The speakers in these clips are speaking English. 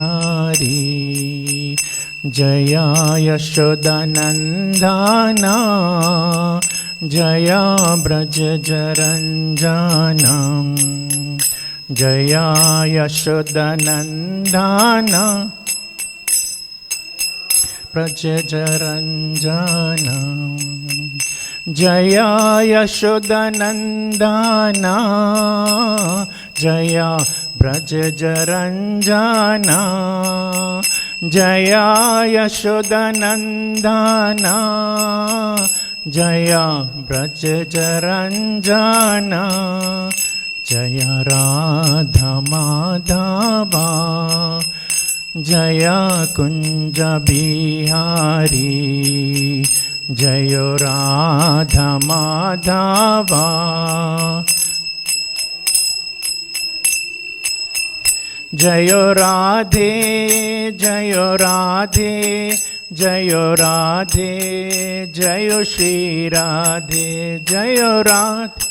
Hari Jaya Yashodanandana Jaya Brajajaranjanam Jaya Yashodanandana Brajajaranjanam Jaya Yashodanandana Jaya Brajajaranjana Jaya Yashodanandana Jaya Brajajaranjana Jaya Radha Madhava Jaya Kunja Bihari Jaya Radha Madhava Jayo Radhe, Jayo Radhe, Jayo Radhe, Jayo Shri Radhe, Jayo Radhe.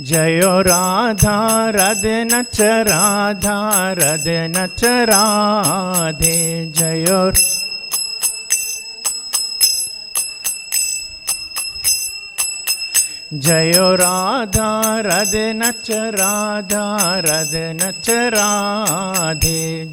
Jayo Radha, Radhe Nach Radha, Radhe Nach Radhe, Jayo Jayo Radha, Radhe Nach Radha, Radhe Nach Radhe.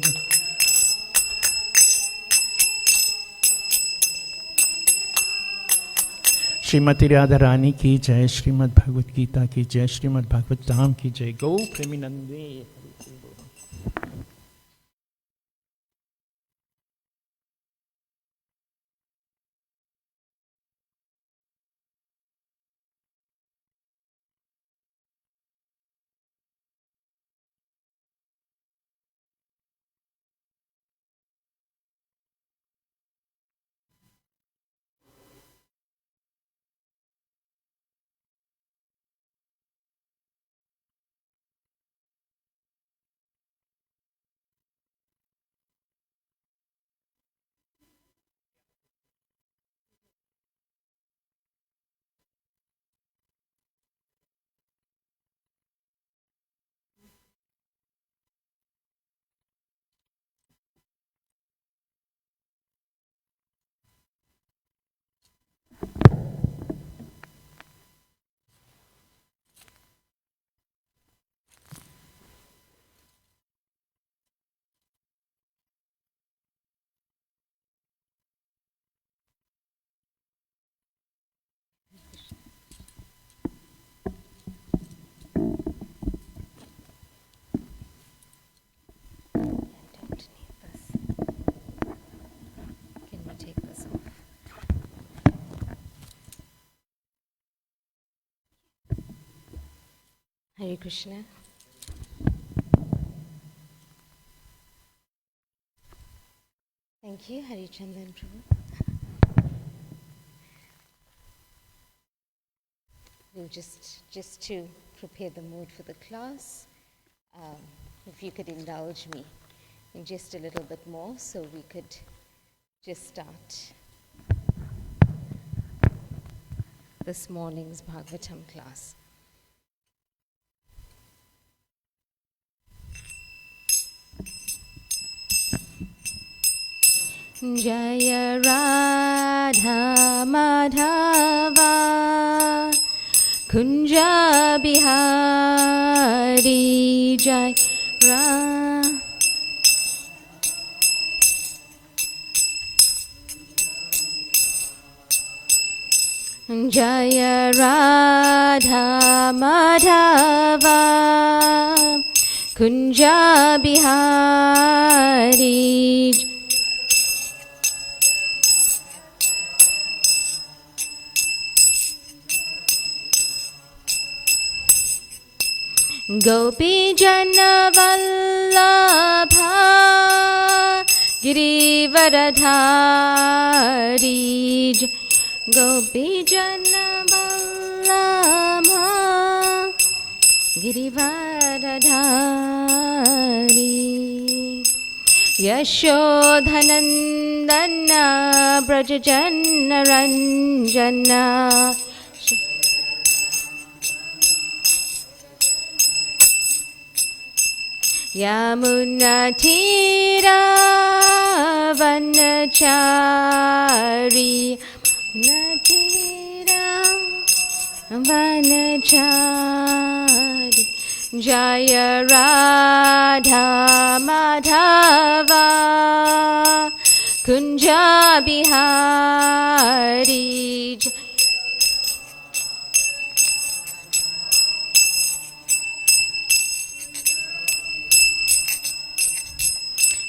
Shrimati Radha Rani की जय, श्रीमद् भागवत गीता की जय, श्रीमद् भागवताम की जय। गौ प्रेमीनंदे। Hare Krishna. Thank you, Hari Chandan Prabhu. We'll just to prepare the mood for the class, if you could indulge me in just a little bit more so we could just start this morning's Bhagavatam class. Jaya Radha Madhava Kunja Bihari Jaya Jaya Radha Madhava Kunja Bihari Gopi Jana Vallabha Girivaradhari Gopi Jana Vallabha Girivaradhari Yashodhanandana Brajajana Ranjana Yamunatira Vanachari Natira Vanachari Jaya Radha Madhava Kunja Bihari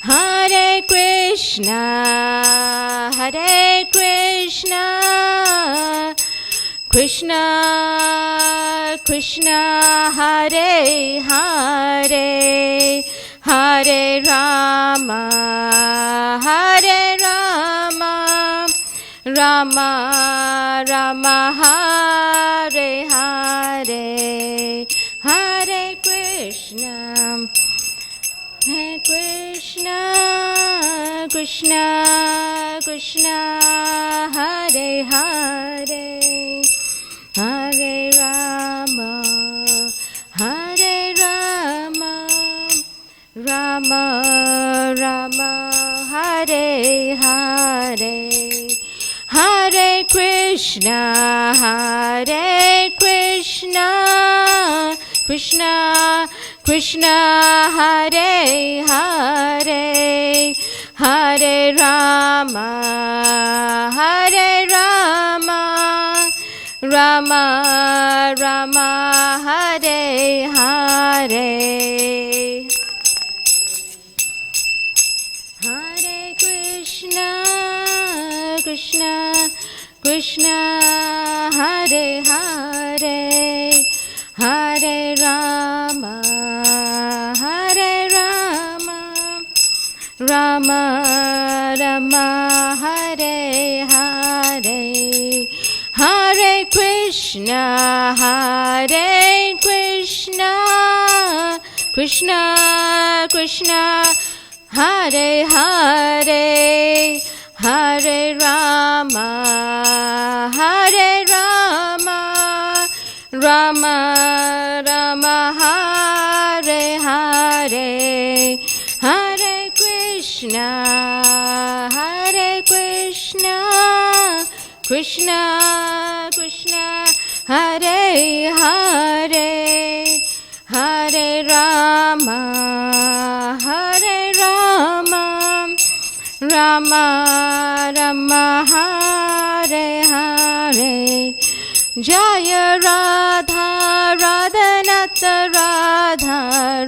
Hare Krishna, Hare Krishna, Krishna Krishna, Hare Hare, Hare Rama, Hare Rama, Rama Rama, Hare Hare, Hare Krishna. Hare Krishna, Krishna Krishna, Hare Hare, Hare Rama, Hare Rama, Rama Rama, Hare Hare, Hare Krishna, Hare Krishna, Krishna Krishna, Hare Hare, Hare Rama, Hare Rama, Rama Rama, Hare Hare, Hare Krishna, Krishna Krishna, Hare Hare, Hare Rama, Hare Rama, Rama Rama, Hare Hare, Hare Krishna, Hare Krishna, Krishna Krishna, Hare Hare, Hare Rama, Hare Rama, Rama Rama, Hare Hare, Hare Krishna, Hare Krishna, Krishna Krishna, Hare Hare, Hare Rama, Hare Rama, Rama Rama, Hare Hare, Jaya Radha Radha Nata Radha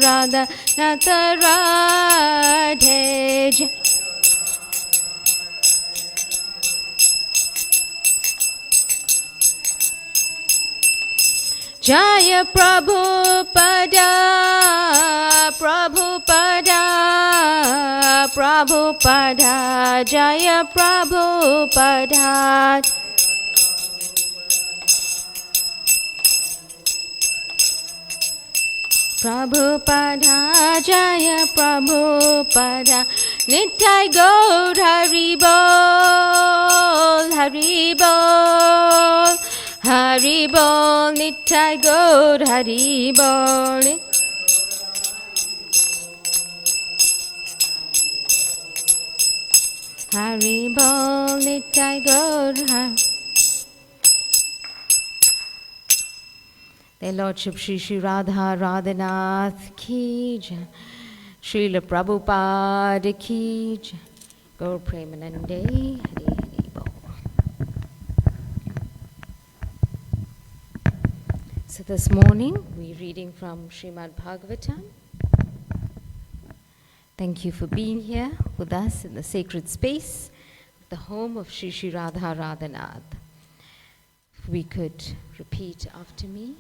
Radha Nata Radhe Jaya Prabhupada Prabhupada Prabhupada, Jaya Prabhupada, Prabhupada, Jaya Prabhupada, Nittai Gaur Hari Bol, Hari Bol, Hari Bol, Nittai Gaur Hari Bol. Hari Bol, Nittai Gaur Hari. Their Lordship Shri Shri Radha Radhanath Ki Jai, Srila Prabhupada Ki Jai, Gaur Premanande, Hari Hari Bol. So this morning we're reading from Srimad Bhagavatam. Thank you for being here with us in the sacred space, the home of Shri Shri Radha Radhanath. If we could repeat after me.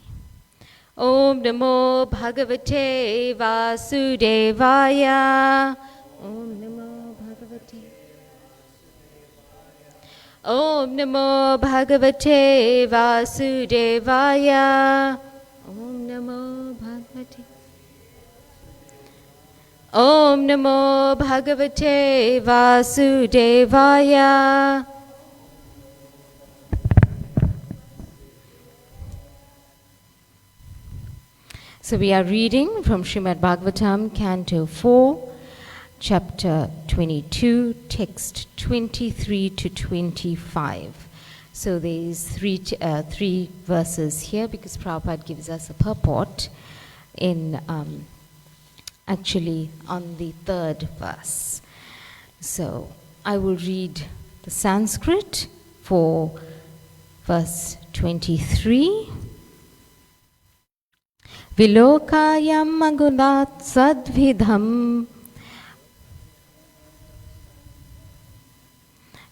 Om Namo Bhagavate Vasudevaya. Om Namo Bhagavate. Om Namo Bhagavate Vasudevaya. Om Namo Bhagavate. Om Namo Bhagavate Vasudevaya. So we are reading from Srimad Bhagavatam, Canto 4, Chapter 22, text 23 to 25. So there is three verses here because Prabhupada gives us a purport in actually on the third verse. So I will read the Sanskrit for verse 23. Vilokayam agunat sadvidham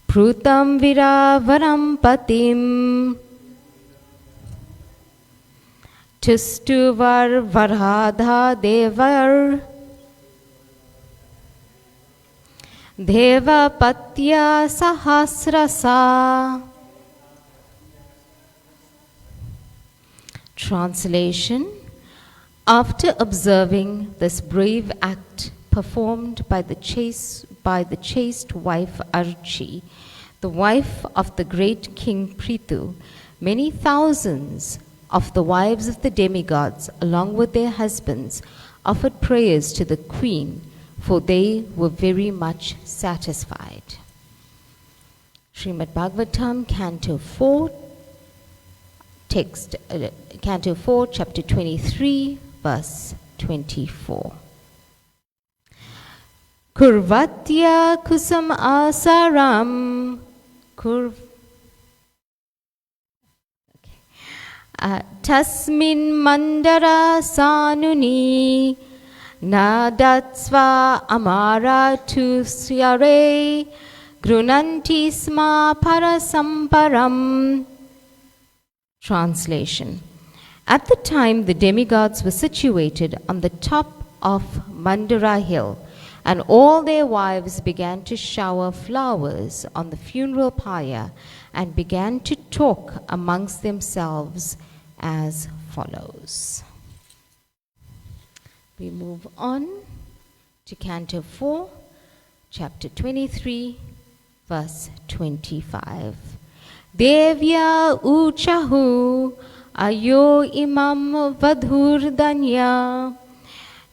prutam viravaram patim tustuvar varhadha devar deva patya sahasrasa. Translation. After observing this brave act performed by the chaste wife Archi, the wife of the great king Prithu, many thousands of the wives of the demigods, along with their husbands, offered prayers to the queen, for they were very much satisfied. Srimad Bhagavatam, Canto 4, Canto 4, Chapter 23, verse 24. Kurvatya kusam asaram tasmin mandara sanuni nadatsva amara tusyare grunanti sma parasamparam. Translation. At the time, the demigods were situated on the top of Mandara hill, and all their wives began to shower flowers on the funeral pyre and began to talk amongst themselves as follows. We move on to Canto 4, Chapter 23, verse 25. Devya uchahu ayo imam vadhurdanya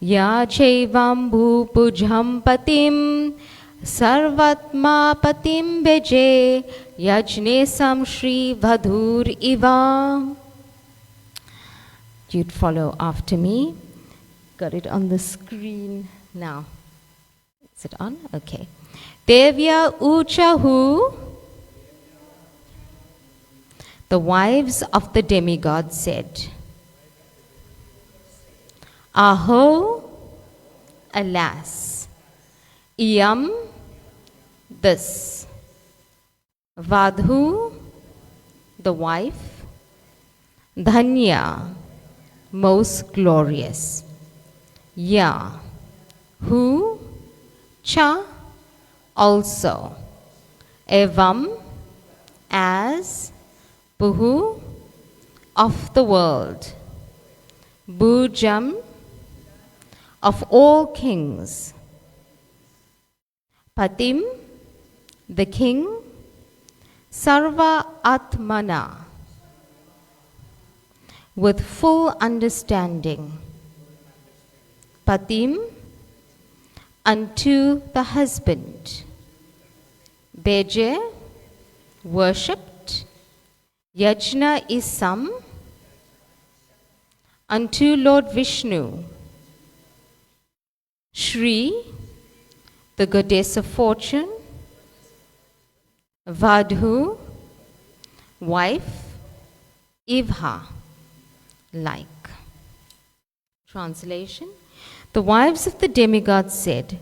ya chevambu pujham patim sarvatma patim beje yajnesam shri vadhur iva. You'd follow after me. Got it on the screen now. Is it on? Okay. Devya uchahu. The wives of the demigod said, Aho, alas, iyam, this, vadhu, the wife, dhanya, most glorious, ya, who, cha, also, evam, as, Buhu, of the world, Bujam, of all kings, Patim, the king, Sarva Atmana, with full understanding, Patim, unto the husband, Beje, worshipped, Yajna is some, unto Lord Vishnu, Shri, the goddess of fortune, Vadhu, wife, Ivha, like. Translation. The wives of the demigods said,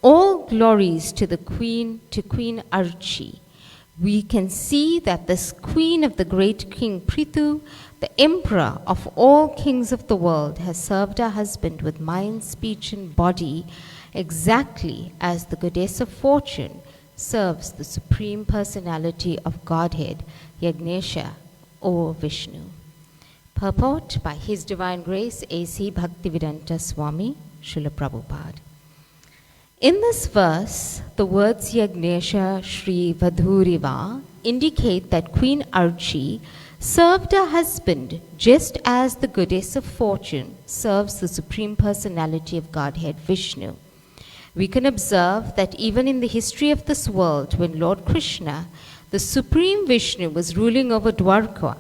all glories to the queen, to Queen Archi. We can see that this queen of the great king Prithu, the emperor of all kings of the world, has served her husband with mind, speech, and body exactly as the goddess of fortune serves the supreme personality of Godhead, Yagnesha or Vishnu. Purport by His Divine Grace A.C. Bhaktivedanta Swami, Srila Prabhupada. In this verse, the words Yagnesha Shri Vadhuriva indicate that Queen Archi, served her husband just as the goddess of fortune serves the Supreme Personality of Godhead Vishnu. We can observe that even in the history of this world, when Lord Krishna, the Supreme Vishnu, was ruling over Dwarka,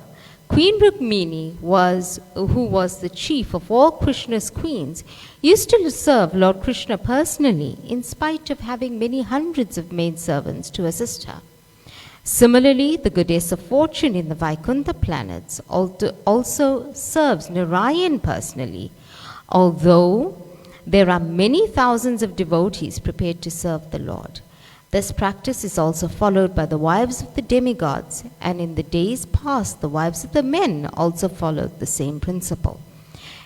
Queen Rukmini, who was the chief of all Krishna's queens, used to serve Lord Krishna personally, in spite of having many hundreds of maidservants to assist her. Similarly, the goddess of fortune in the Vaikuntha planets also serves Narayan personally, although there are many thousands of devotees prepared to serve the Lord. This practice is also followed by the wives of the demigods, and in the days past, the wives of the men also followed the same principle.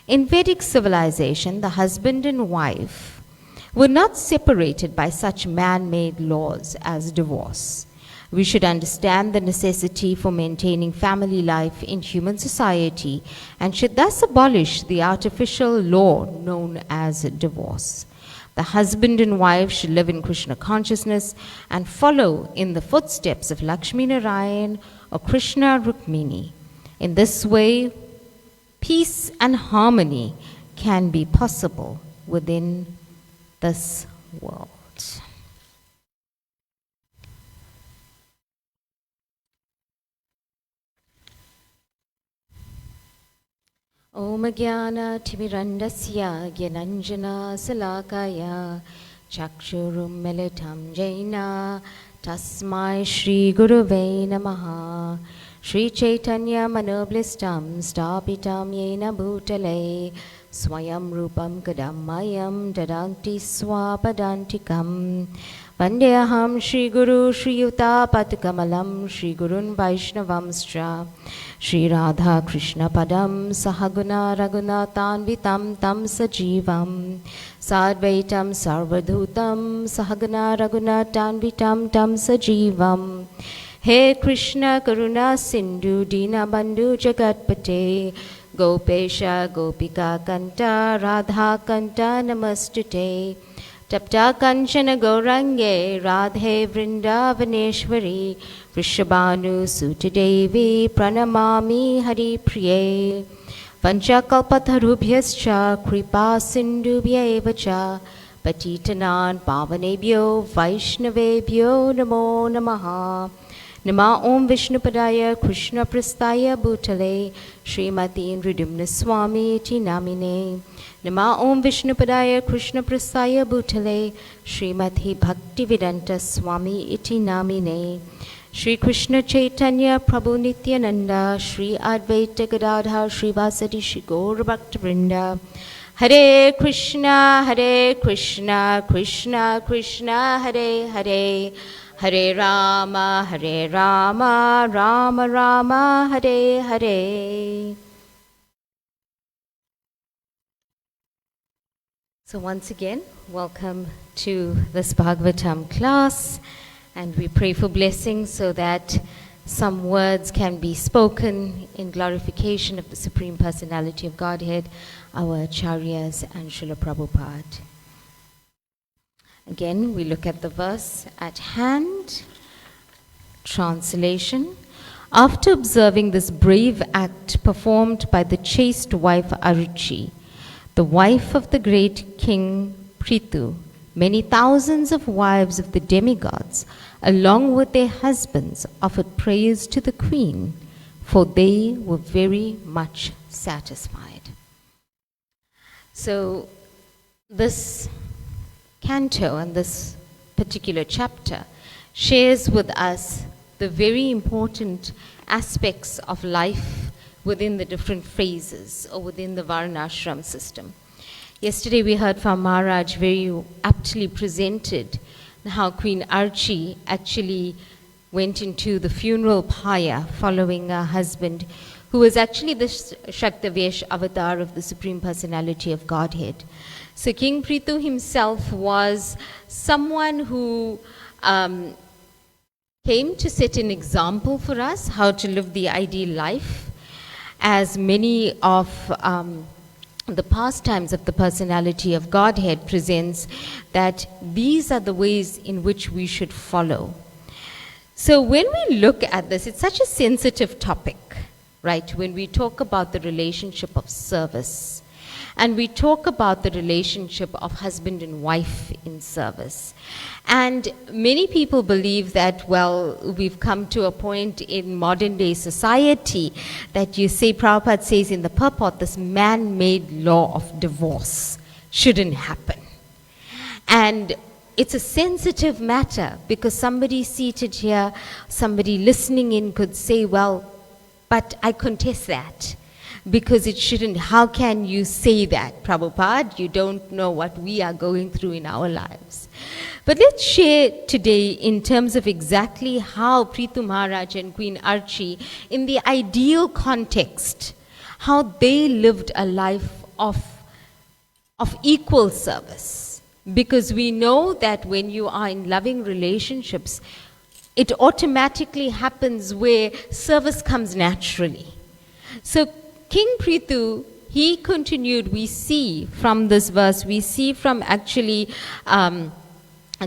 In Vedic civilization, the husband and wife were not separated by such man-made laws as divorce. We should understand the necessity for maintaining family life in human society and should thus abolish the artificial law known as divorce. The husband and wife should live in Krishna consciousness and follow in the footsteps of Lakshmi Narayan or Krishna Rukmini. In this way, peace and harmony can be possible within this world. Om Jnana Timirandasya Gyananjana Salakaya Chakshurum Militam Jaina Tasmai Shri Gurave Namaha Shri Chaitanya Manoblistam Stapitam Yena Bhutale Swayam Rupam Kadamayam Dadanti Swapadantikam Vandeham Shri Guru Shri Yuta Patukamalam Shri Gurun Vaishnavamstra Shri Radha Krishna Padam Sahaguna Raghunathan Vitam Tam Sajivam Sadvaitam Sarvadhutam Sahaguna Raghunathan Vitam Tam Sajivam He Krishna Karuna Sindhu Dina Bandhu Jagatpate Gopesha Gopika Kanta Radha Kanta Namastute Tapta Kanchana Gaurange Radhe Vrindavaneshwari Vrishabhanu Sutadevi Pranamami Hari Priye Vanchakalpatarubhyascha Kripa Sindhubhyevacha Patitanan Pavanebhyo Vaishnavebhyo Namo Namaha Nama Om Vishnupadaya Krishna Prastaya Bhutale Srimati Nridimna Swami Iti Namine Nama Om Vishnupadaya Krishna Prastaya Bhutale Srimati Bhaktivedanta Swami Iti Namine Shri Krishna Chaitanya Prabhu Nityananda Shri Advaita Gadadhar Shri Vasadi Shri Gaura Bhaktivinoda Hare Krishna Krishna Krishna Hare Hare Hare Rama Rama Rama Hare Hare. So once again, welcome to this Bhagavatam class, and we pray for blessings so that some words can be spoken in glorification of the Supreme Personality of Godhead, our Acharyas and Srila Prabhupada. Again, we look at the verse at hand. Translation. After observing this brave act performed by the chaste wife Aruchi, the wife of the great king Prithu, many thousands of wives of the demigods, along with their husbands, offered praise to the queen, for they were very much satisfied. So this canto and this particular chapter shares with us the very important aspects of life within the different phases or within the Varnashram system. Yesterday we heard from Maharaj very aptly presented how Queen Archie actually went into the funeral pyre following her husband, who was actually the Shaktavesh avatar of the Supreme Personality of Godhead. So King Prithu himself was someone who came to set an example for us how to live the ideal life, as many of the pastimes of the Personality of Godhead presents that these are the ways in which we should follow. So when we look at this, it's such a sensitive topic, right? When we talk about the relationship of service, and we talk about the relationship of husband and wife in service. And many people believe that, well, we've come to a point in modern day society that you say, Prabhupada says in the purport, this man-made law of divorce shouldn't happen. And it's a sensitive matter because somebody seated here, somebody listening in could say, well, but I contest that. Because it shouldn't. How can you say that, Prabhupada? You don't know what we are going through in our lives. But let's share today in terms of exactly how Prithu Maharaj and Queen Archie, in the ideal context, how they lived a life of equal service. Because we know that when you are in loving relationships, it automatically happens where service comes naturally. So King Prithu, he continued, we see from this verse, we see from actually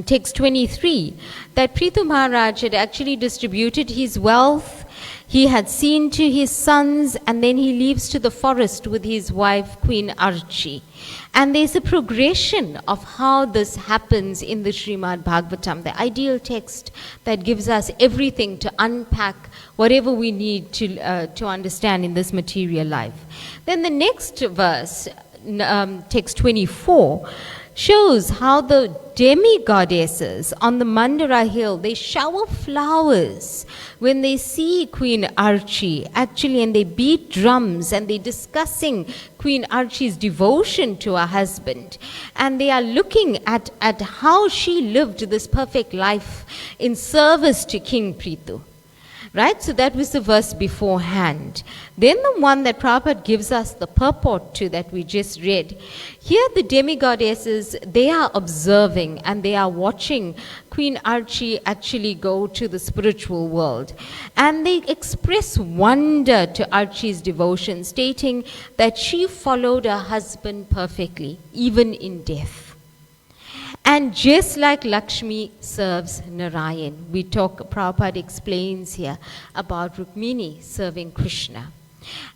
text 23, that Prithu Maharaj had actually distributed his wealth, he had seen to his sons, and then he leaves to the forest with his wife, Queen Archie. And there's a progression of how this happens in the Srimad Bhagavatam, the ideal text that gives us everything to unpack whatever we need to understand in this material life. Then the next verse, text 24, shows how the demigoddesses on the Mandara hill, they shower flowers when they see Queen Archie, actually, and they beat drums and they're discussing Queen Archie's devotion to her husband. And they are looking at how she lived this perfect life in service to King Prithu. Right? So that was the verse beforehand. Then the one that Prabhupada gives us the purport to that we just read. Here the demigoddesses, they are observing and they are watching Queen Archie actually go to the spiritual world. And they express wonder to Archie's devotion, stating that she followed her husband perfectly, even in death. And just like Lakshmi serves Narayan, Prabhupada explains here about Rukmini serving Krishna.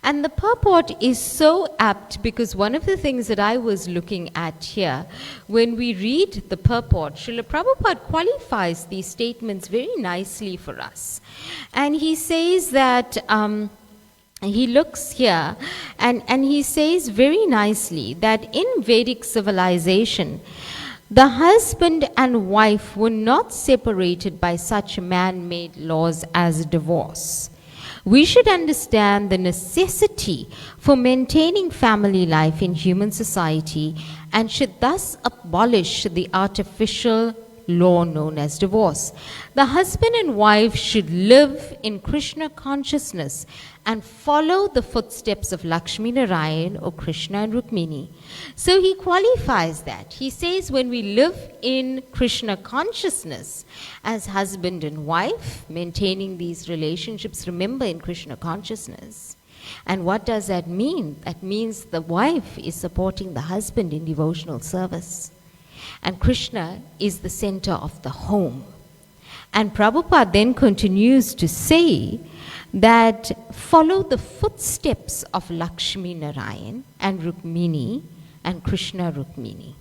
And the purport is so apt because one of the things that I was looking at here, when we read the purport, Srila Prabhupada qualifies these statements very nicely for us. And he says that, he looks here and he says very nicely that in Vedic civilization, the husband and wife were not separated by such man-made laws as divorce. We should understand the necessity for maintaining family life in human society and should thus abolish the artificial law known as divorce. The husband and wife should live in Krishna consciousness and follow the footsteps of Lakshmi Narayan or Krishna and Rukmini. So he qualifies that. He says when we live in Krishna consciousness as husband and wife, maintaining these relationships, remember, in Krishna consciousness. And what does that mean? That means the wife is supporting the husband in devotional service. And Krishna is the center of the home. And Prabhupada then continues to say that follow the footsteps of Lakshmi Narayan and Rukmini and Krishna Rukmini.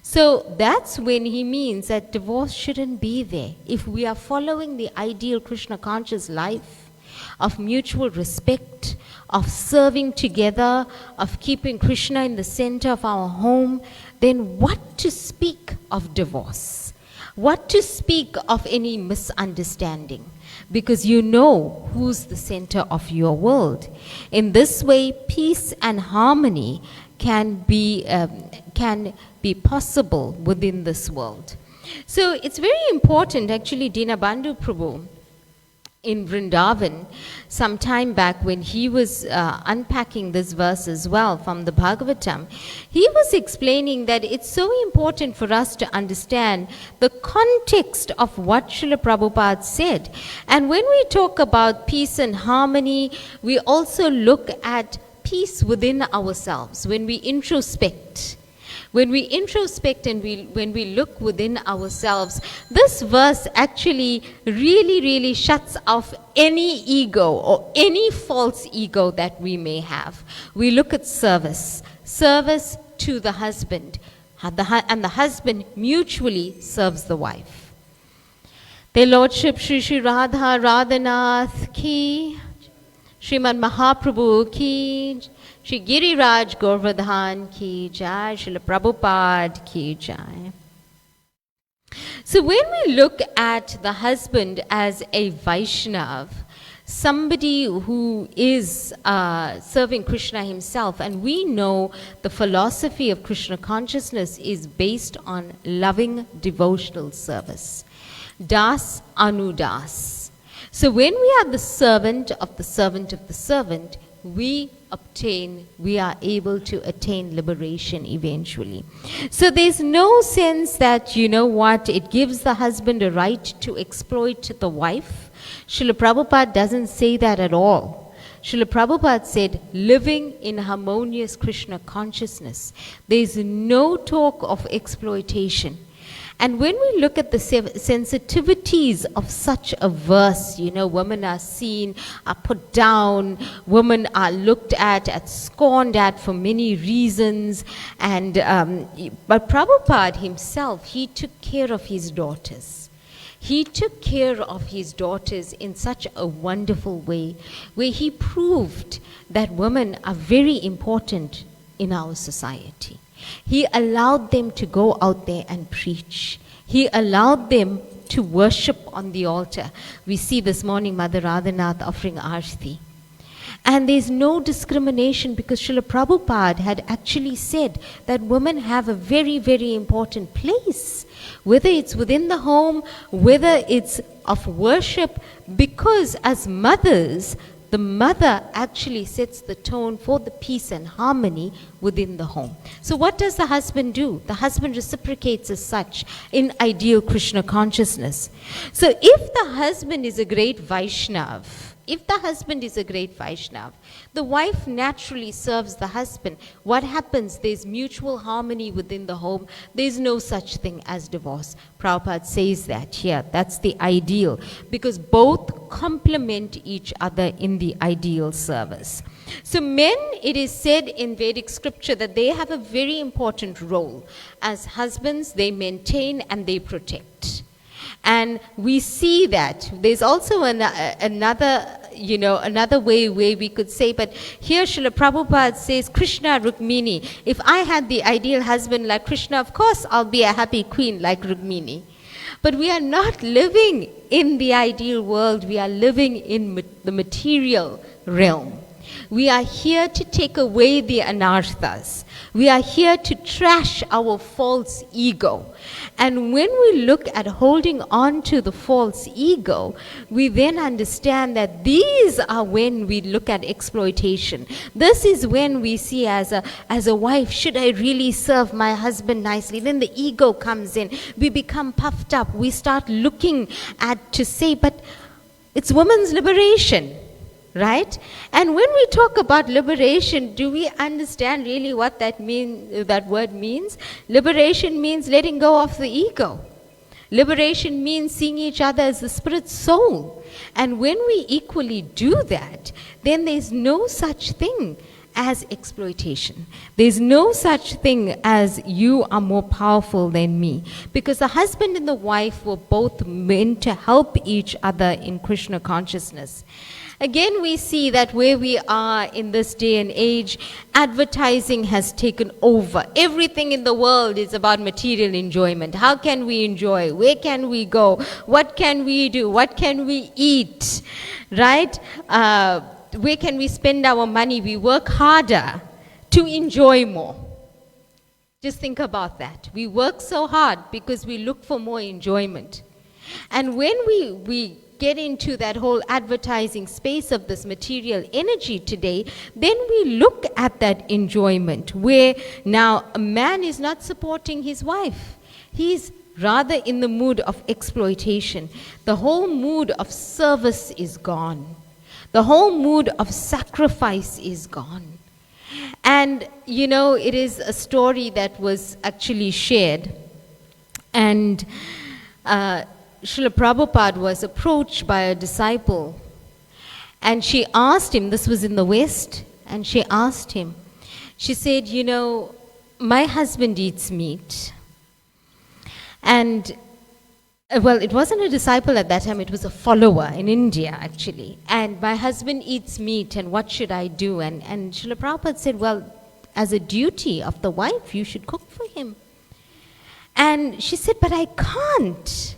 So that's when he means that divorce shouldn't be there. If we are following the ideal Krishna conscious life of mutual respect, of serving together, of keeping Krishna in the center of our home, then what to speak of divorce? What to speak of any misunderstanding? Because you know who's the center of your world. In this way, peace and harmony can be possible within this world. So it's very important, actually, Dinabandhu Prabhu, in Vrindavan, some time back when he was unpacking this verse as well from the Bhagavatam, he was explaining that it's so important for us to understand the context of what Srila Prabhupada said. And when we talk about peace and harmony, we also look at peace within ourselves when we introspect. When we introspect and when we look within ourselves, this verse actually really shuts off any ego or any false ego that we may have. We look at service to the husband, and the husband mutually serves the wife. Their Lordship Shri Shri Radha Radhanath ki, Srimad Mahaprabhu ki, Shri Giriraj Govardhan ki jai, Srila Prabhupada ki jai. So when we look at the husband as a Vaishnav, somebody who is serving Krishna himself, and we know the philosophy of Krishna consciousness is based on loving devotional service. Das Anudas. So when we are the servant of the servant of the servant, we are able to attain liberation eventually. So there's no sense that, you know what, it gives the husband a right to exploit the wife. Srila Prabhupada doesn't say that at all. Srila Prabhupada said, living in harmonious Krishna consciousness, there's no talk of exploitation. And when we look at the sensitivities of such a verse, you know, women are seen, are put down, women are looked at scorned at for many reasons. And but Prabhupada himself, he took care of his daughters. He took care of his daughters in such a wonderful way, where he proved that women are very important in our society. He allowed them to go out there and preach. He allowed them to worship on the altar. We see this morning Mother Radhanath offering Arti. And there's no discrimination, because Srila Prabhupada had actually said that women have a very important place, whether it's within the home, whether it's of worship, because as mothers, the mother actually sets the tone for the peace and harmony within the home. So what does the husband do? The husband reciprocates as such in ideal Krishna consciousness. So if the husband is a great Vaishnav, the wife naturally serves the husband. What happens? There's mutual harmony within the home. There's no such thing as divorce. Prabhupada says that here. That's the ideal, because both complement each other in the ideal service. So men, it is said in Vedic scripture that they have a very important role. As husbands, they maintain and they protect. And we see that there's also another way where we could say, but here Srila Prabhupada says, Krishna Rukmini. If I had the ideal husband like Krishna, of course I'll be a happy queen like Rukmini. But we are not living in the ideal world. We are living in the material realm. We are here to take away the anarthas. We are here to trash our false ego. And when we look at holding on to the false ego, we then understand that these are when we look at exploitation. This is when we see as a wife, should I really serve my husband nicely? Then the ego comes in. We become puffed up. We start looking at to say, but it's women's liberation. Right? And when we talk about liberation, do we understand really what that word means? Liberation means letting go of the ego. Liberation means seeing each other as the spirit soul. And when we equally do that, then there's no such thing as exploitation. There's no such thing as you are more powerful than me. Because the husband and the wife were both meant to help each other in Krishna consciousness. Again, we see that where we are in this day and age, advertising has taken over. Everything in the world is about material enjoyment. How can we enjoy? Where can we go? What can we do? What can we eat? Right? Where can we spend our money? We work harder to enjoy more. Just think about that. We work so hard because we look for more enjoyment. And when we get into that whole advertising space of this material energy today, then we look at that enjoyment where now a man is not supporting his wife. He's rather in the mood of exploitation. The whole mood of service is gone. The whole mood of sacrifice is gone. And, you know, it is a story that was actually shared. And Srila Prabhupada was approached by a disciple. And she asked him, this was in the West, and she asked him, she said, you know, my husband eats meat. And, well, it wasn't a disciple at that time, it was a follower in India, actually. And my husband eats meat, and what should I do? And Srila Prabhupada said, well, as a duty of the wife, you should cook for him. And she said, but I can't.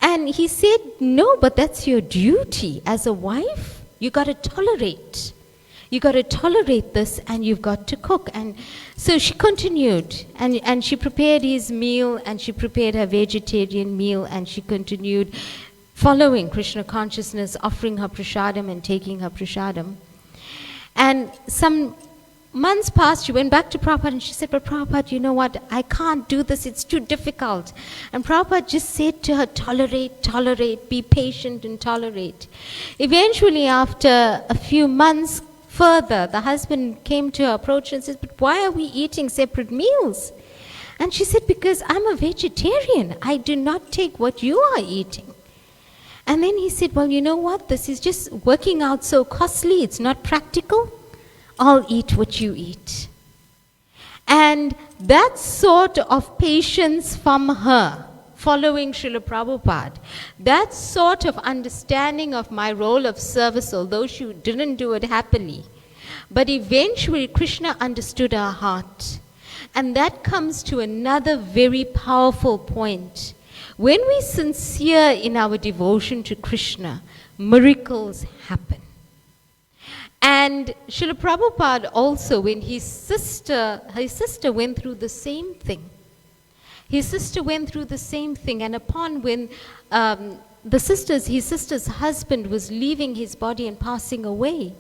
And he said, no, but that's your duty. As a wife, you got to tolerate. You got to tolerate this, and you've got to cook. And so she continued, and she prepared his meal, and she prepared her vegetarian meal, and she continued following Krishna consciousness, offering her prasadam and taking her prasadam. And some months passed, she went back to Prabhupada and she said, but Prabhupada, you know what, I can't do this, it's too difficult. And Prabhupada just said to her, tolerate, tolerate, be patient and tolerate. Eventually, after a few months further, the husband came to her, approached and said, but why are we eating separate meals? And she said, because I'm a vegetarian, I do not take what you are eating. And then he said, well, you know what, this is just working out so costly, it's not practical. I'll eat what you eat. And that sort of patience from her, following Srila Prabhupada, that sort of understanding of my role of service, although she didn't do it happily, but eventually Krishna understood her heart. And that comes to another very powerful point. When we're sincere in our devotion to Krishna, miracles happen. And Srila Prabhupada also, when his sister went through the same thing. His sister went through the same thing, and upon when his sister's husband was leaving his body and passing away,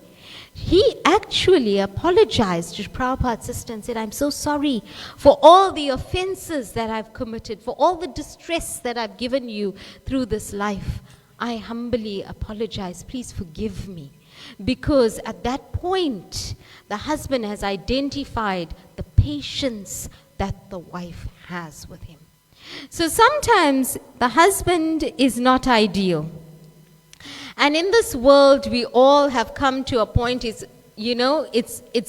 he actually apologized to Prabhupada's sister and said, I'm so sorry for all the offenses that I've committed, for all the distress that I've given you through this life. I humbly apologize. Please forgive me. Because at that point, the husband has identified the patience that the wife has with him. So sometimes the husband is not ideal. And in this world, we all have come to a point, it's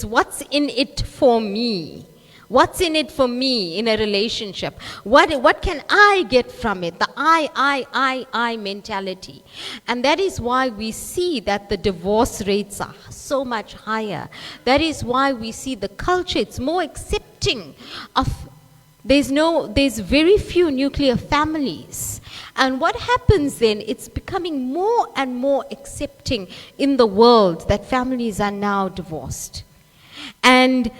what's in it for me. What's in it for me in a relationship? What can I get from it? The I mentality. And that is why we see that the divorce rates are so much higher. That is why we see the culture, it's more accepting of, there's very few nuclear families. And what happens then, it's becoming more and more accepting in the world that families are now divorced. And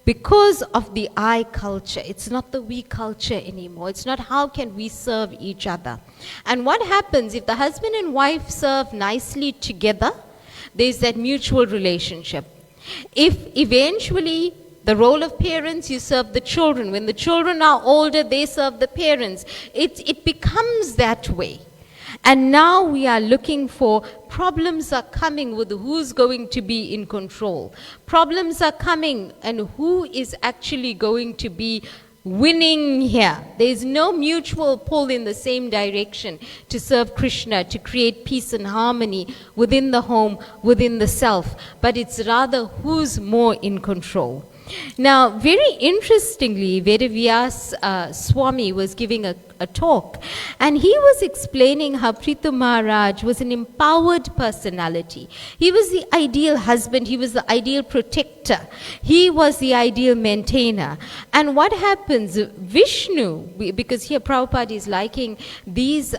because of the I culture, it's not the we culture anymore. It's not how can we serve each other. And what happens if the husband and wife serve nicely together, there's that mutual relationship. If eventually the role of parents, you serve the children. When the children are older, they serve the parents. It becomes that way. And now we are looking for, problems are coming with who's going to be in control. Problems are coming and who is actually going to be winning here. There's no mutual pull in the same direction to serve Krishna, to create peace and harmony within the home, within the self. But it's rather who's more in control. Now, very interestingly, Vedavyas Swami was giving a talk, and he was explaining how Prithu Maharaj was an empowered personality. He was the ideal husband, he was the ideal protector, he was the ideal maintainer. And what happens, Vishnu, because here Prabhupada is liking these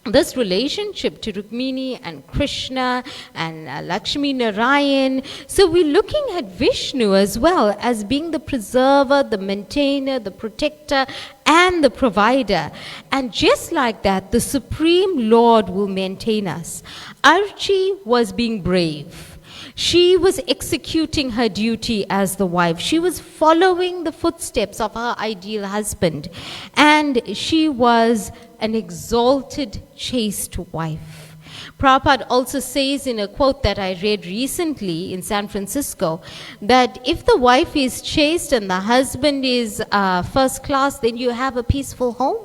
this relationship to Rukmini and Krishna and Lakshmi Narayan. So we're looking at Vishnu as well as being the preserver, the maintainer, the protector, and the provider. And just like that, the Supreme Lord will maintain us. Archie was being brave. She was executing her duty as the wife. She was following the footsteps of her ideal husband. And she was an exalted, chaste wife. Prabhupada also says in a quote that I read recently in San Francisco that if the wife is chaste and the husband is first class, then you have a peaceful home.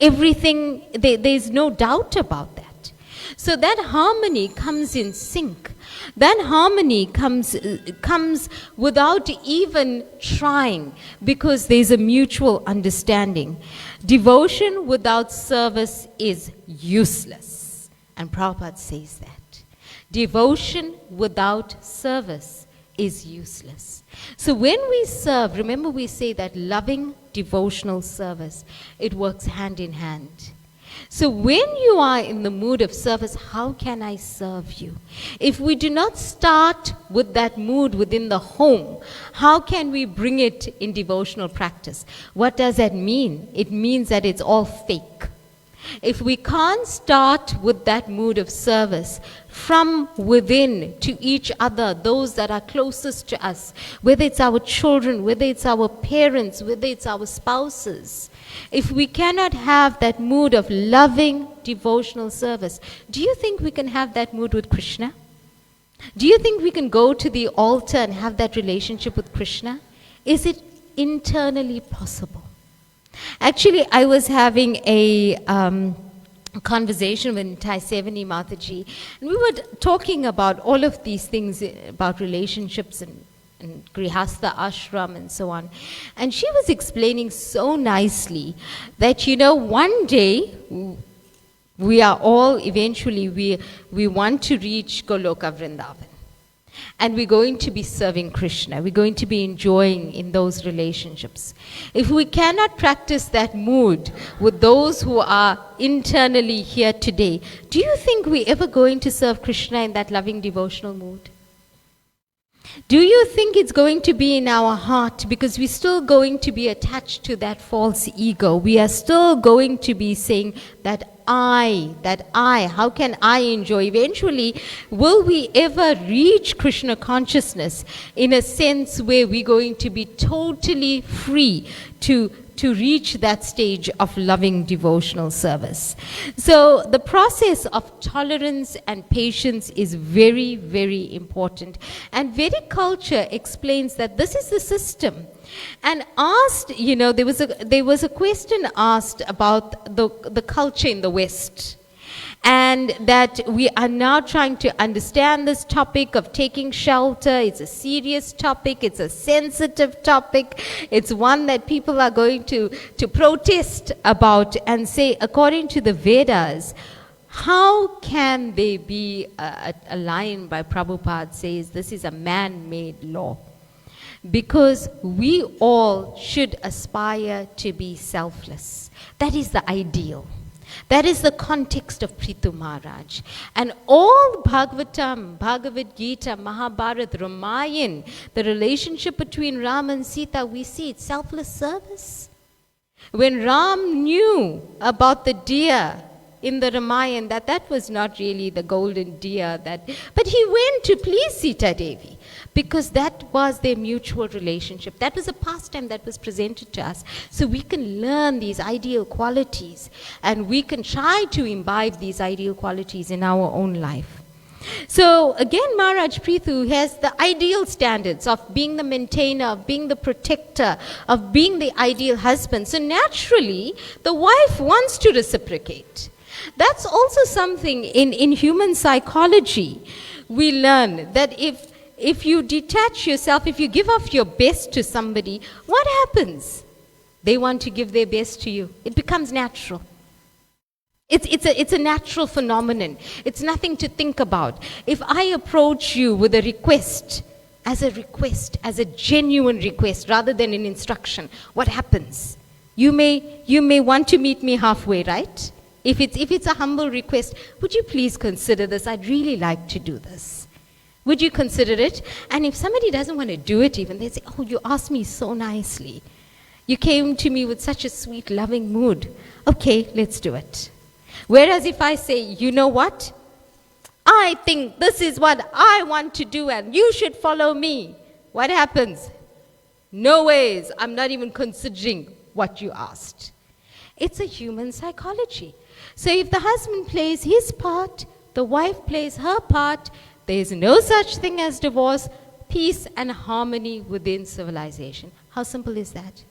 Everything, there's no doubt about that. So that harmony comes in sync. That harmony comes without even trying, because there's a mutual understanding. Devotion without service is useless. And Prabhupada says that. Devotion without service is useless. So when we serve, remember we say that loving devotional service, it works hand in hand. So when you are in the mood of service, how can I serve you? If we do not start with that mood within the home, how can we bring it in devotional practice? What does that mean? It means that it's all fake. If we can't start with that mood of service from within to each other, those that are closest to us, whether it's our children, whether it's our parents, whether it's our spouses, if we cannot have that mood of loving devotional service, do you think we can have that mood with Krishna? Do you think we can go to the altar and have that relationship with Krishna? Is it internally possible? Actually, I was having a conversation with Taisevani Mataji, and we were talking about all of these things, about relationships and Grihastha ashram and so on. And she was explaining so nicely that, you know, one day we are all eventually, we want to reach Goloka Vrindavan. And we're going to be serving Krishna. We're going to be enjoying in those relationships. If we cannot practice that mood with those who are internally here today, do you think we're ever going to serve Krishna in that loving devotional mood? Do you think it's going to be in our heart? Because we're still going to be attached to that false ego. We are still going to be saying that how can I enjoy? Eventually, will we ever reach Krishna consciousness in a sense where we're going to be totally free to reach that stage of loving devotional service? So the process of tolerance and patience is very, very important. And Vedic culture explains that this is the system. And asked, you know, there was a question asked about the culture in the West. And that we are now trying to understand this topic of taking shelter. It's a serious topic. It's a sensitive topic. It's one that people are going to protest about and say, according to the Vedas, how can there be a line by Prabhupada says this is a man-made law? Because we all should aspire to be selfless. That is the ideal. That is the context of Prithu Maharaj. And all Bhagavatam, Bhagavad Gita, Mahabharata, Ramayana, the relationship between Ram and Sita, we see it's selfless service. When Ram knew about the deer in the Ramayana, that was not really the golden deer, but he went to please Sita Devi, because that was their mutual relationship. That was a pastime that was presented to us. So we can learn these ideal qualities, and we can try to imbibe these ideal qualities in our own life. So again, Maharaj Prithu has the ideal standards of being the maintainer, of being the protector, of being the ideal husband. So naturally, the wife wants to reciprocate. That's also something in human psychology. We learn that if you detach yourself, if you give off your best to somebody, what happens? They want to give their best to you. It becomes natural. It's a natural phenomenon. It's nothing to think about. If I approach you with a request, as a genuine request, rather than an instruction, what happens? You may want to meet me halfway, right? If it's a humble request, would you please consider this? I'd really like to do this. Would you consider it? And if somebody doesn't want to do it even, they say, oh, you asked me so nicely. You came to me with such a sweet, loving mood. Okay, let's do it. Whereas if I say, you know what? I think this is what I want to do and you should follow me. What happens? No ways. I'm not even considering what you asked. It's a human psychology. So if the husband plays his part, the wife plays her part, there is no such thing as divorce, peace and harmony within civilization. How simple is that?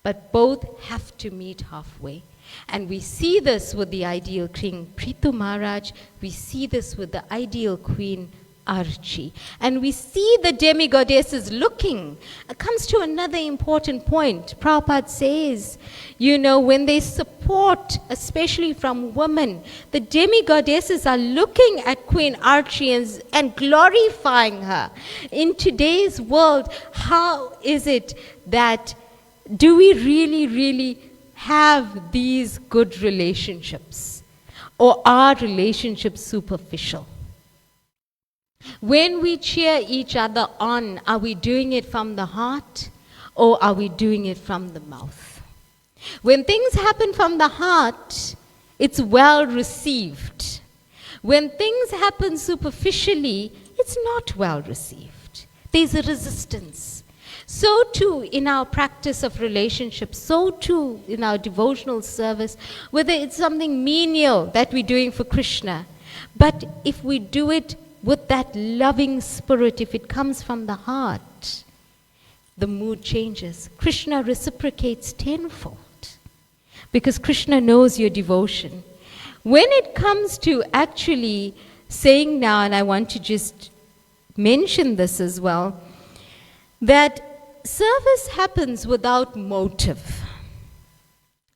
But both have to meet halfway. And we see this with the ideal King Prithu Maharaj, we see this with the ideal Queen Archie. And we see the demigoddesses looking. It comes to another important point. Prabhupada says, when they support, especially from women, the demigoddesses are looking at Queen Archie and glorifying her. In today's world, how is it that do we really, really have these good relationships? Or are relationships superficial? When we cheer each other on, are we doing it from the heart or are we doing it from the mouth? When things happen from the heart, it's well received. When things happen superficially, it's not well received. There's a resistance. So too in our practice of relationships, so too in our devotional service, whether it's something menial that we're doing for Krishna, but if we do it with that loving spirit, if it comes from the heart, the mood changes. Krishna reciprocates tenfold because Krishna knows your devotion. When it comes to actually saying now, and I want to just mention this as well, that service happens without motive.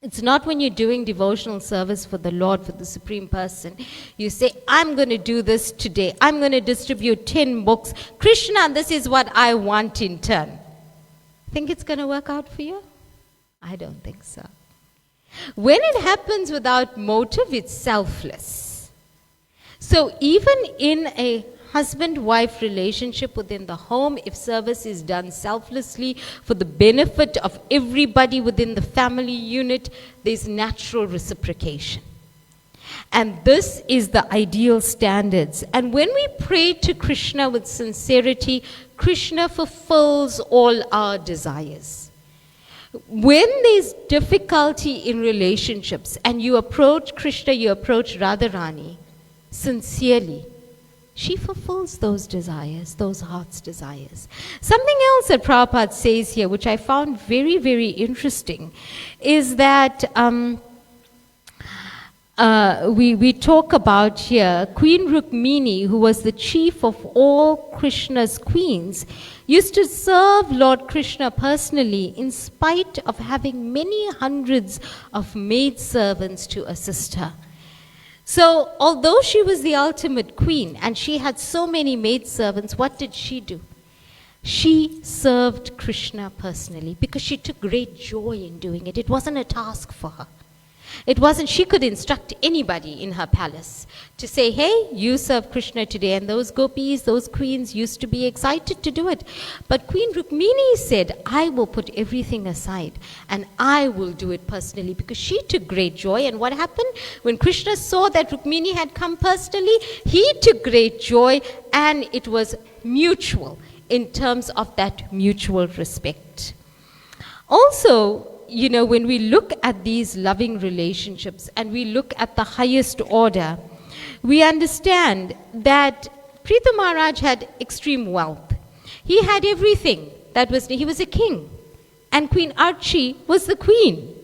It's not when you're doing devotional service for the Lord, for the Supreme Person. You say, I'm going to do this today. I'm going to distribute 10 books. Krishna, this is what I want in turn. Think it's going to work out for you? I don't think so. When it happens without motive, it's selfless. So even in a husband-wife relationship within the home, if service is done selflessly for the benefit of everybody within the family unit, there's natural reciprocation. And this is the ideal standards. And when we pray to Krishna with sincerity, Krishna fulfills all our desires. When there's difficulty in relationships and you approach Krishna, you approach Radharani sincerely, she fulfills those desires, those heart's desires. Something else that Prabhupada says here, which I found very, very interesting, is that we talk about here Queen Rukmini, who was the chief of all Krishna's queens, used to serve Lord Krishna personally in spite of having many hundreds of maidservants to assist her. So, although she was the ultimate queen and she had so many maidservants, what did she do? She served Krishna personally because she took great joy in doing it. It wasn't a task for her. It wasn't, she could instruct anybody in her palace to say, hey, you serve Krishna today. And those gopis, those queens used to be excited to do it. But Queen Rukmini said, I will put everything aside and I will do it personally, because she took great joy. And what happened? When Krishna saw that Rukmini had come personally, he took great joy, and it was mutual in terms of that mutual respect. Also, when we look at these loving relationships and we look at the highest order, we understand that Prithu Maharaj had extreme wealth. He had everything. He was a king. And Queen Archie was the queen.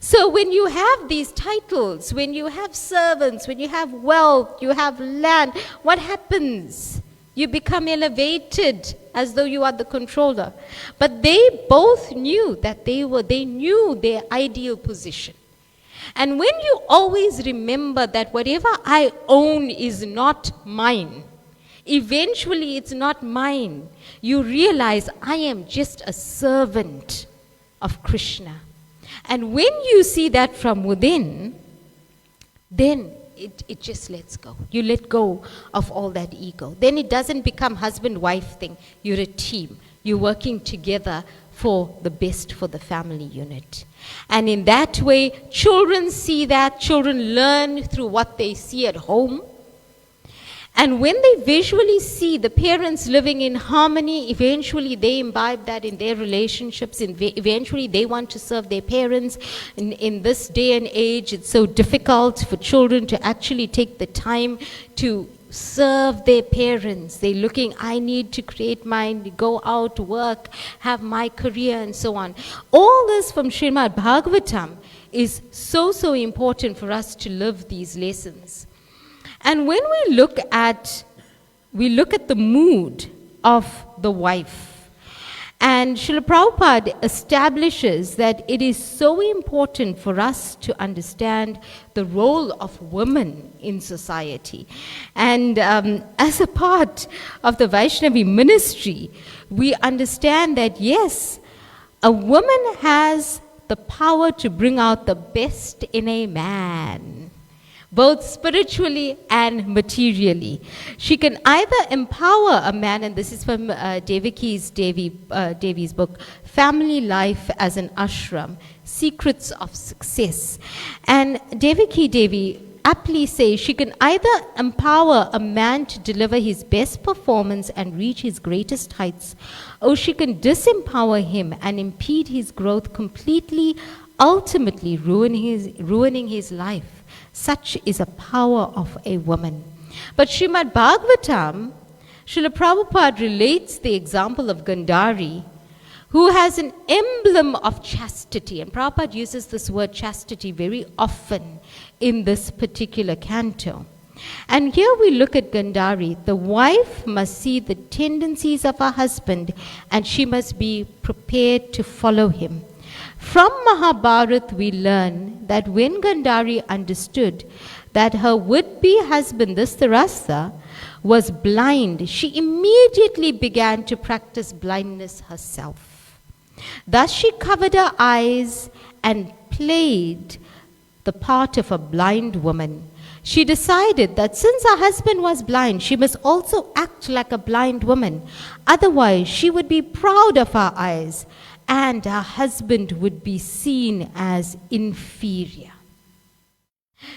So when you have these titles, when you have servants, when you have wealth, you have land, what happens? You become elevated as though you are the controller. But they both knew that they knew their ideal position. And when you always remember that whatever I own is not mine, eventually it's not mine, you realize I am just a servant of Krishna. And when you see that from within, then it just lets go. You let go of all that ego. Then it doesn't become husband-wife thing. You're a team. You're working together for the best for the family unit. And in that way, children see that. Children learn through what they see at home. And when they visually see the parents living in harmony, eventually they imbibe that in their relationships, and eventually they want to serve their parents. In this day and age, it's so difficult for children to actually take the time to serve their parents. They're looking, I need to create mine, go out, work, have my career, and so on. All this from Srimad Bhagavatam is so important for us to live these lessons. And when we look at the mood of the wife, and Srila Prabhupada establishes that it is so important for us to understand the role of women in society. And as a part of the Vaishnavi ministry, we understand that yes, a woman has the power to bring out the best in a man, both spiritually and materially. She can either empower a man, and this is from Devi's book, Family Life as an Ashram, Secrets of Success. And Devaki Devi aptly says she can either empower a man to deliver his best performance and reach his greatest heights, or she can disempower him and impede his growth completely, ultimately ruining his life. Such is a power of a woman. But Srimad Bhagavatam, Srila Prabhupada relates the example of Gandhari, who has an emblem of chastity. And Prabhupada uses this word chastity very often in this particular canto. And here we look at Gandhari. The wife must see the tendencies of her husband, and she must be prepared to follow him. From Mahabharata, we learn that when Gandhari understood that her would-be husband, Dhritarashtra, was blind, she immediately began to practice blindness herself. Thus she covered her eyes and played the part of a blind woman. She decided that since her husband was blind, she must also act like a blind woman. Otherwise, she would be proud of her eyes, and her husband would be seen as inferior.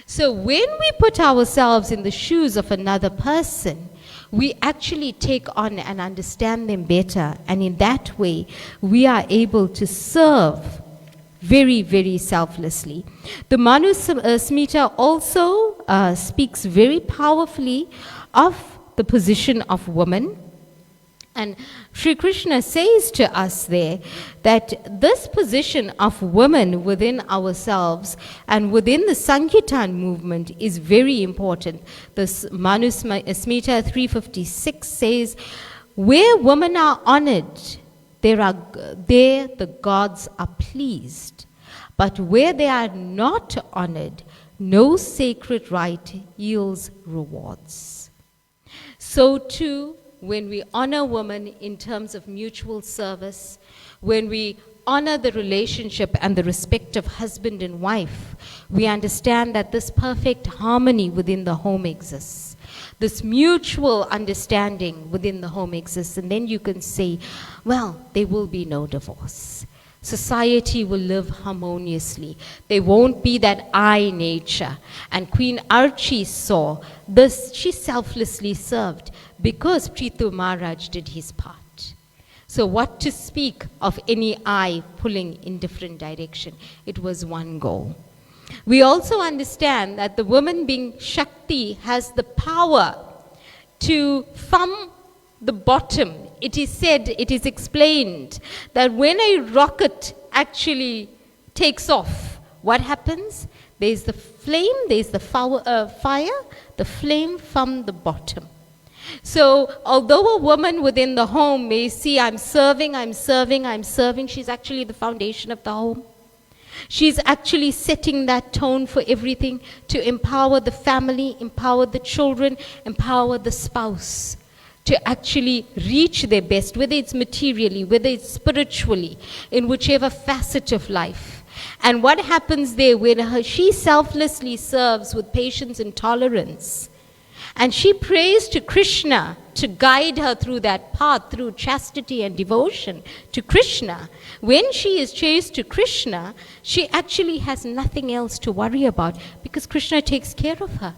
So when we put ourselves in the shoes of another person, we actually take on and understand them better, and in that way, we are able to serve very selflessly. The Manu Smita also speaks very powerfully of the position of woman. And Sri Krishna says to us there that this position of women within ourselves and within the Sankirtan movement is very important. This Manu Smita 356 says, where women are honored, there the gods are pleased. But where they are not honored, no sacred rite yields rewards. So too, when we honor women in terms of mutual service, when we honor the relationship and the respect of husband and wife, we understand that this perfect harmony within the home exists. This mutual understanding within the home exists. And then you can say, well, there will be no divorce. Society will live harmoniously. There won't be that I nature. And Queen Archie saw this. She selflessly served because Prithu Maharaj did his part. So what to speak of any I pulling in different direction? It was one goal. We also understand that the woman being Shakti has the power to, from the bottom, it is said, it is explained, that when a rocket actually takes off, what happens? There's the flame, there's the fire, the flame from the bottom. So although a woman within the home may see, I'm serving, she's actually the foundation of the home. She's actually setting that tone for everything to empower the family, empower the children, empower the spouse to actually reach their best, whether it's materially, whether it's spiritually, in whichever facet of life. And what happens there when she selflessly serves with patience and tolerance, and she prays to Krishna to guide her through that path, through chastity and devotion to Krishna. When she is chaste to Krishna, she actually has nothing else to worry about because Krishna takes care of her.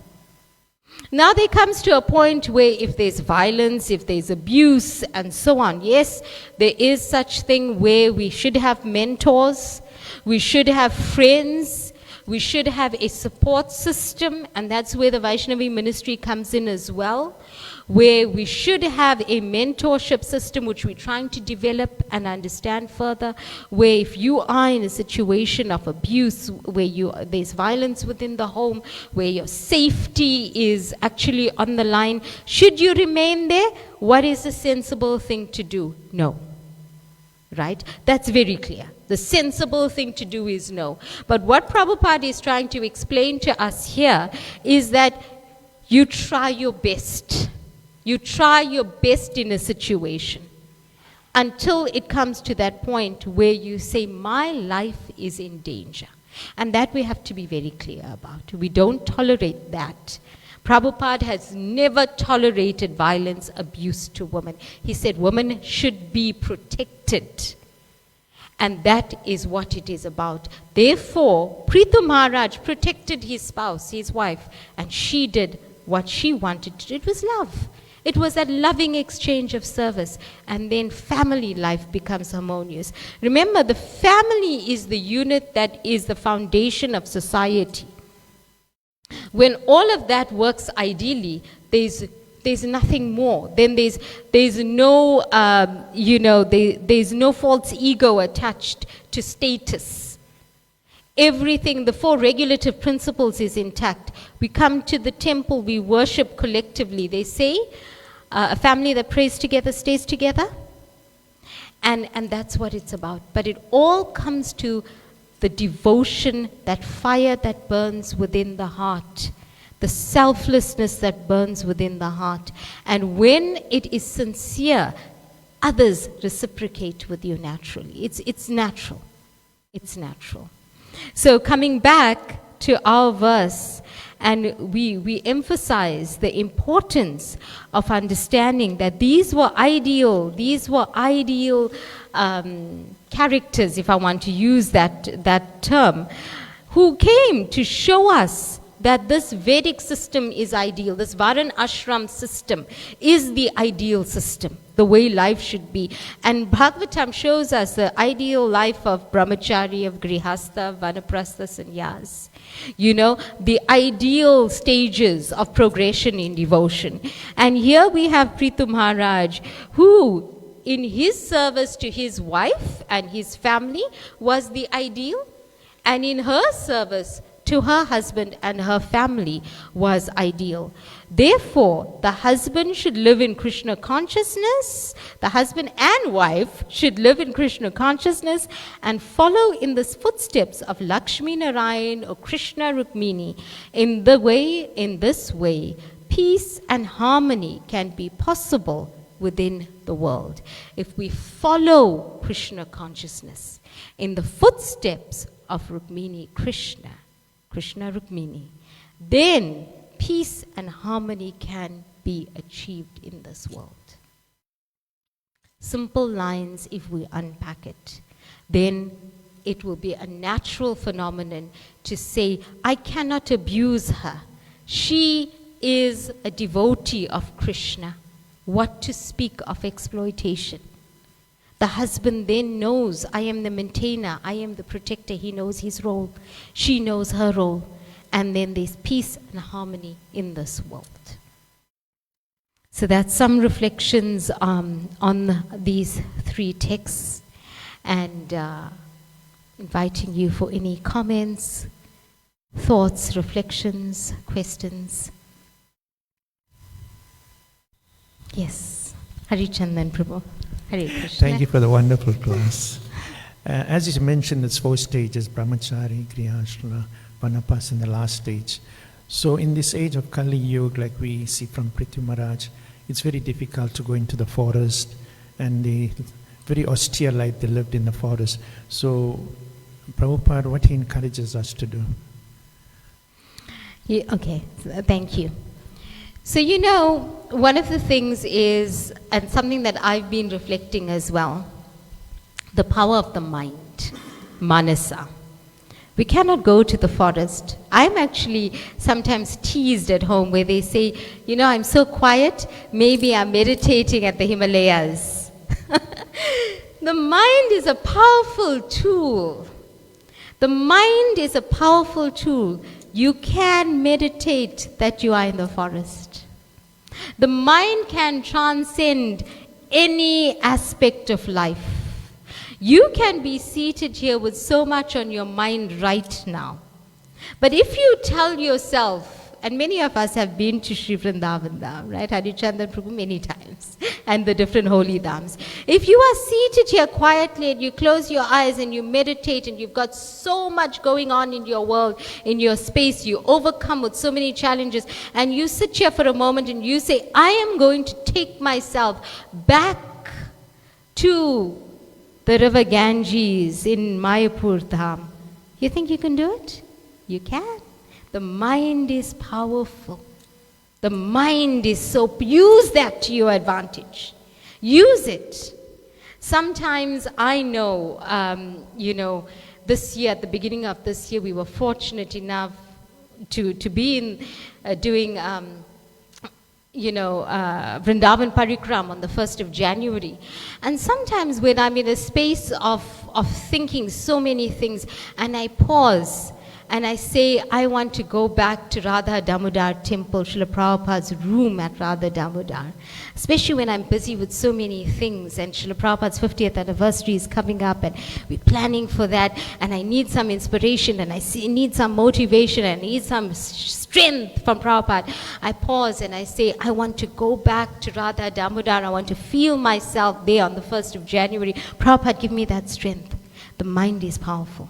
Now there comes to a point where if there's violence, if there's abuse, and so on, yes, there is such thing where we should have mentors, we should have friends, we should have a support system, and that's where the Vaishnavi ministry comes in as well, where we should have a mentorship system which we're trying to develop and understand further, where if you are in a situation of abuse, where there's violence within the home, where your safety is actually on the line, should you remain there? What is the sensible thing to do? No. Right? That's very clear. The sensible thing to do is no. But what Prabhupada is trying to explain to us here is that you try your best. You try your best in a situation until it comes to that point where you say, my life is in danger. And that we have to be very clear about. We don't tolerate that. Prabhupada has never tolerated violence, abuse to women. He said women should be protected. And that is what it is about. Therefore, Prithu Maharaj protected his spouse, his wife, and she did what she wanted to do. It was love. It was that loving exchange of service. And then family life becomes harmonious. Remember, the family is the unit that is the foundation of society. When all of that works ideally, there's nothing more. Then there's no there's no false ego attached to status. Everything, the 4 regulative principles is intact. We come to the temple, we worship collectively. They say a family that prays together stays together, and that's what it's about. But it all comes to the devotion, that fire that burns within the heart, the selflessness that burns within the heart. And when it is sincere, others reciprocate with you naturally. It's natural. It's natural. So coming back to our verse, and we emphasize the importance of understanding that these were ideal characters, if I want to use that term, who came to show us that this Vedic system is ideal. This Varan Ashram system is the ideal system, the way life should be. And Bhagavatam shows us the ideal life of brahmachari, of grihastha, vanaprastha, sannyas. You know, the ideal stages of progression in devotion. And here we have Prithu Maharaj, who in his service to his wife and his family was the ideal, and in her service to her husband and her family was ideal. Therefore, the husband should live in Krishna consciousness, the husband and wife should live in Krishna consciousness and follow in the footsteps of Lakshmi Narayan or Krishna Rukmini. In this way, peace and harmony can be possible within the world. If we follow Krishna consciousness in the footsteps of Rukmini Krishna Rukmini, then peace and harmony can be achieved in this world. Simple lines, if we unpack it, then it will be a natural phenomenon to say, I cannot abuse her. She is a devotee of Krishna. What to speak of exploitation? The husband then knows, I am the maintainer, I am the protector. He knows his role. She knows her role. And then there's peace and harmony in this world. So that's some reflections on these 3 texts. And inviting you for any comments, thoughts, reflections, questions. Yes. Hari Chandan Prabhu. Hare Krishna. Thank you for the wonderful class. As you mentioned, it's 4 stages, brahmachari, grihastha, vanapas, and the last stage. So in this age of Kali Yuga, like we see from Prithu Maharaj, it's very difficult to go into the forest, and the very austere life they lived in the forest. So Prabhupada, what he encourages us to do? Okay, thank you. So you know, one of the things is, and something that I've been reflecting as well, the power of the mind, manasa. We cannot go to the forest. I'm actually sometimes teased at home where they say, you know, I'm so quiet, maybe I'm meditating at the Himalayas. The mind is a powerful tool. The mind is a powerful tool. You can meditate that you are in the forest. The mind can transcend any aspect of life. You can be seated here with so much on your mind right now. But if you tell yourself, and many of us have been to Sri Vrindavan Dham, right? Harichandan Prabhu many times, and the different holy dhams. If you are seated here quietly and you close your eyes and you meditate and you've got so much going on in your world, in your space, you overcome with so many challenges, and you sit here for a moment and you say, I am going to take myself back to the river Ganges in Mayapur Dham. You think you can do it? You can. The mind is powerful. The mind is so, use that to your advantage. Use it. Sometimes I know, this year, at the beginning of this year, we were fortunate enough to be in doing Vrindavan Parikram on the 1st of January. And sometimes when I'm in a space of thinking so many things, and I pause, and I say, I want to go back to Radha Damodar Temple, Srila Prabhupada's room at Radha Damodar. Especially when I'm busy with so many things, and Srila Prabhupada's 50th anniversary is coming up, and we're planning for that, and I need some inspiration, and I need some motivation, and I need some strength from Prabhupada. I pause and I say, I want to go back to Radha Damodar. I want to feel myself there on the 1st of January. Prabhupada, give me that strength. The mind is powerful.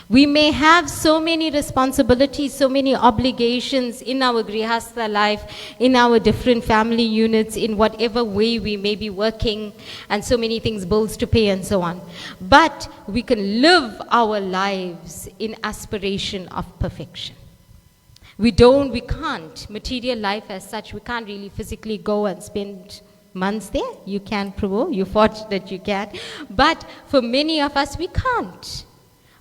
We may have so many responsibilities, so many obligations in our grihastha life, in our different family units, in whatever way we may be working, and so many things, bills to pay and so on. But we can live our lives in aspiration of perfection. We can't. Material life as such, we can't really physically go and spend months there. You can, Prabhu, you're fortunate you can. But for many of us, we can't.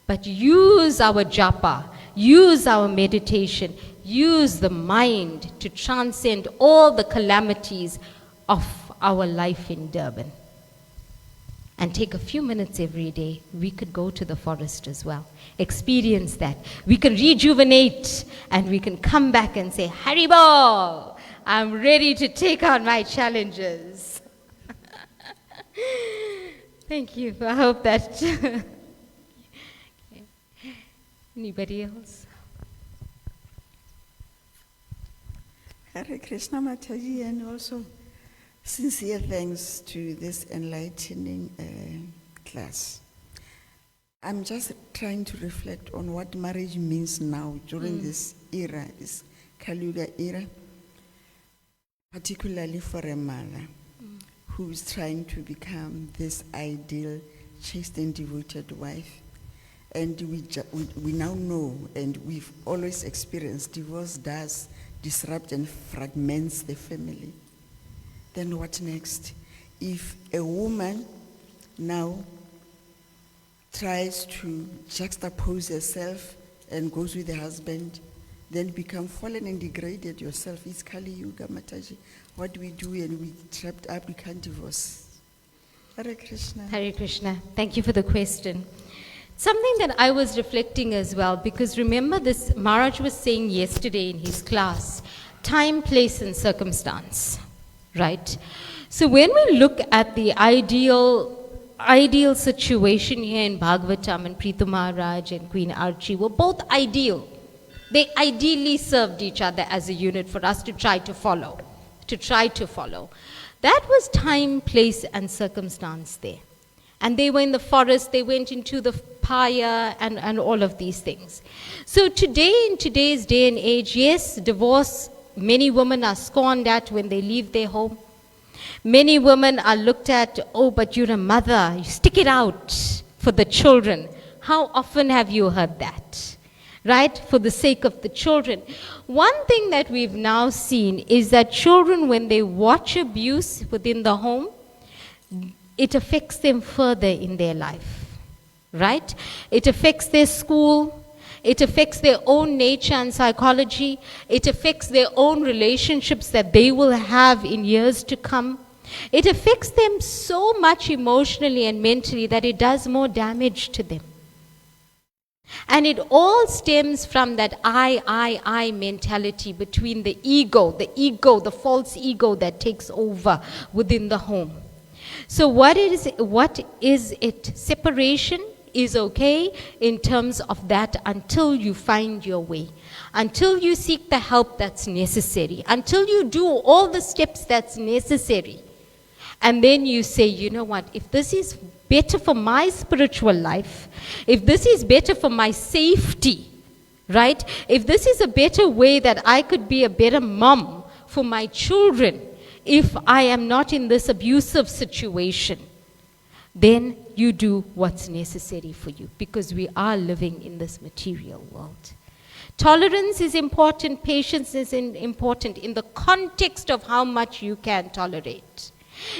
But use our japa, use our meditation, use the mind to transcend all the calamities of our life in Durban. And take a few minutes every day. We could go to the forest as well. Experience that. We can rejuvenate and we can come back and say, Haribol, I'm ready to take on my challenges. Thank you. I hope that... Anybody else? Hare Krishna Mataji, and also sincere thanks to this enlightening class. I'm just trying to reflect on what marriage means now during this era, this Kali Yuga era, particularly for a mother who is trying to become this ideal, chaste and devoted wife. And we now know, and we've always experienced, divorce does disrupt and fragments the family. Then what next? If a woman now tries to juxtapose herself and goes with the husband, then become fallen and degraded yourself. It's Kali Yuga Mataji. What do we do? And we trapped up, we can't divorce. Hare Krishna. Hare Krishna. Thank you for the question. Something that I was reflecting as well, because remember this, Maharaj was saying yesterday in his class, time, place, and circumstance, right? So when we look at the ideal situation here in Bhagavatam, and Prithu Maharaj and Queen Archie were both ideal. They ideally served each other as a unit for us to try to follow. That was time, place, and circumstance there. And they were in the forest, they went into the fire and all of these things. So today, in today's day and age, yes, divorce, many women are scorned at when they leave their home. Many women are looked at, oh, but you're a mother, you stick it out for the children. How often have you heard that? Right? For the sake of the children. One thing that we've now seen is that children, when they watch abuse within the home, it affects them further in their life, right? It affects their school. It affects their own nature and psychology. It affects their own relationships that they will have in years to come. It affects them so much emotionally and mentally that it does more damage to them. And it all stems from that I mentality between the ego, the false ego that takes over within the home. So what is it? Separation is okay in terms of that until you find your way, until you seek the help that's necessary, until you do all the steps that's necessary. And then you say, you know what, if this is better for my spiritual life, if this is better for my safety, right? If this is a better way that I could be a better mom for my children, if I am not in this abusive situation, then you do what's necessary for you, because we are living in this material world. Tolerance is important, patience is important in the context of how much you can tolerate.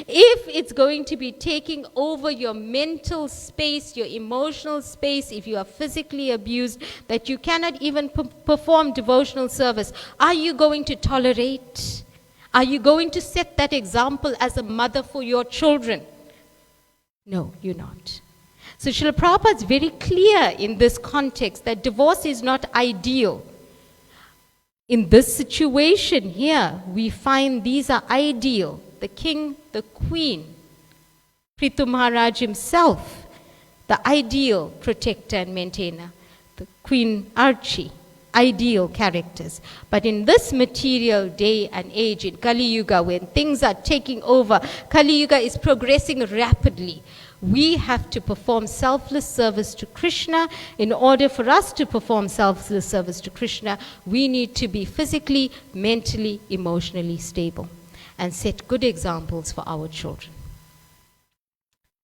If it's going to be taking over your mental space, your emotional space, if you are physically abused, that you cannot even perform devotional service, are you going to tolerate? Are you going to set that example as a mother for your children? No, you're not. So Srila Prabhupada is very clear in this context that divorce is not ideal. In this situation here, we find these are ideal. The king, the queen, Prithu Maharaj himself, the ideal protector and maintainer, the Queen Archie, ideal characters. But in this material day and age, in Kali Yuga, when things are taking over, Kali Yuga is progressing rapidly. We have to perform selfless service to Krishna. In order for us to perform selfless service to Krishna, we need to be physically, mentally, emotionally stable and set good examples for our children.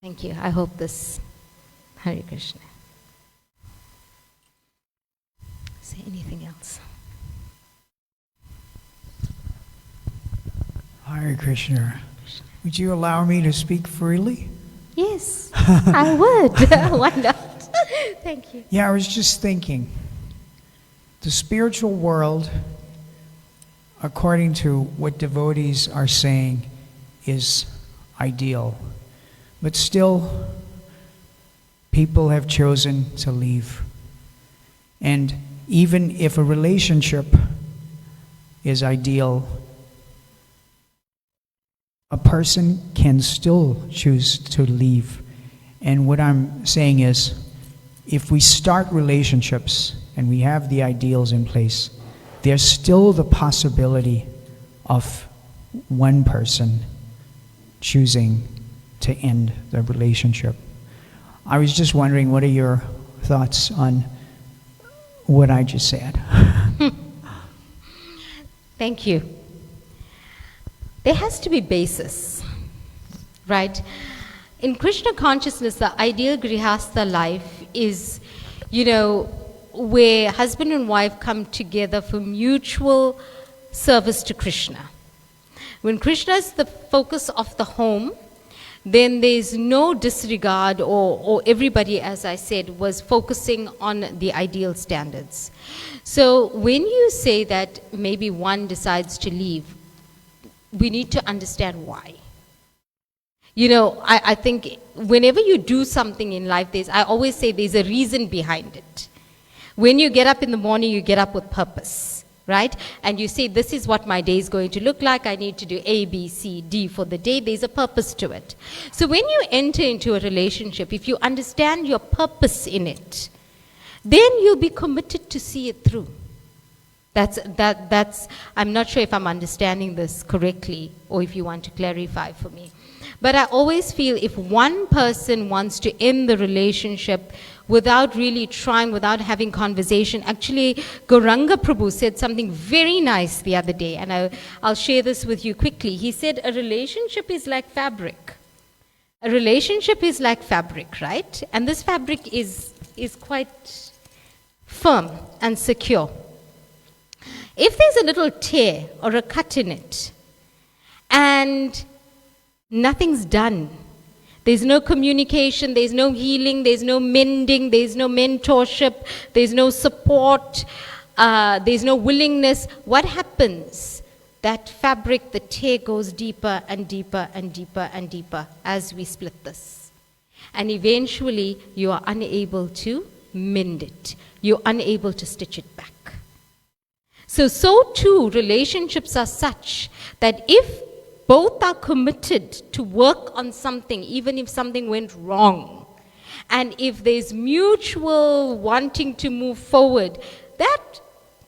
Thank you. I hope this. Hare Krishna. Say anything else? Hare Krishna. Would you allow me to speak freely? Yes, I would. Why not? Thank you. Yeah, I was just thinking. The spiritual world, according to what devotees are saying, is ideal. But still, people have chosen to leave. And even if a relationship is ideal, a person can still choose to leave. And what I'm saying is, if we start relationships and we have the ideals in place, there's still the possibility of one person choosing to end the relationship. I was just wondering, what are your thoughts on what I just said? Thank you. There has to be basis, right? In Krishna consciousness, the ideal grihastha life is, where husband and wife come together for mutual service to Krishna. When Krishna is the focus of the home, then there's no disregard, or everybody, as I said, was focusing on the ideal standards. So when you say that maybe one decides to leave, we need to understand why. I think whenever you do something in life, I always say there's a reason behind it. When you get up in the morning, you get up with purpose, right? And you say, this is what my day is going to look like. I need to do A, B, C, D for the day. There's a purpose to it. So when you enter into a relationship, if you understand your purpose in it, then you'll be committed to see it through. I'm not sure if I'm understanding this correctly or if you want to clarify for me. But I always feel if one person wants to end the relationship without really trying, without having conversation, actually Gauranga Prabhu said something very nice the other day, and I'll share this with you quickly. He said a relationship is like fabric. A relationship is like fabric, right? And this fabric is quite firm and secure. If there's a little tear or a cut in it, and nothing's done, There's no communication, there's no healing, there's no mending, there's no mentorship, there's no support, there's no willingness. What happens? That fabric, the tear goes deeper and deeper and deeper and deeper as we split this. And eventually you are unable to mend it. You're unable to stitch it back. So too, relationships are such that if both are committed to work on something, even if something went wrong, and if there's mutual wanting to move forward, that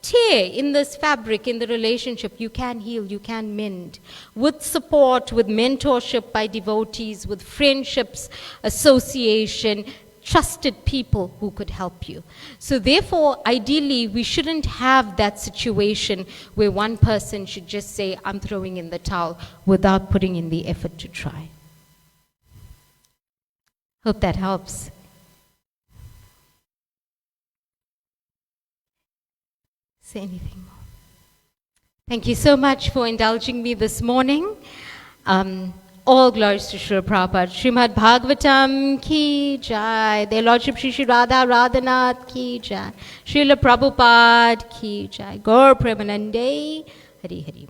tear in this fabric, in the relationship, you can heal, you can mend. With support, with mentorship by devotees, with friendships, association, trusted people who could help you. So therefore, ideally, we shouldn't have that situation where one person should just say, I'm throwing in the towel, without putting in the effort to try. Hope that helps. Say anything more? Thank you so much for indulging me this morning. All glories to Srila Prabhupada. Srimad Bhagavatam ki jai. Their Lordship Shri Shri Radha Radhanath ki jai. Srila Prabhupada ki jai. Gaur Premanande. Hari Hari.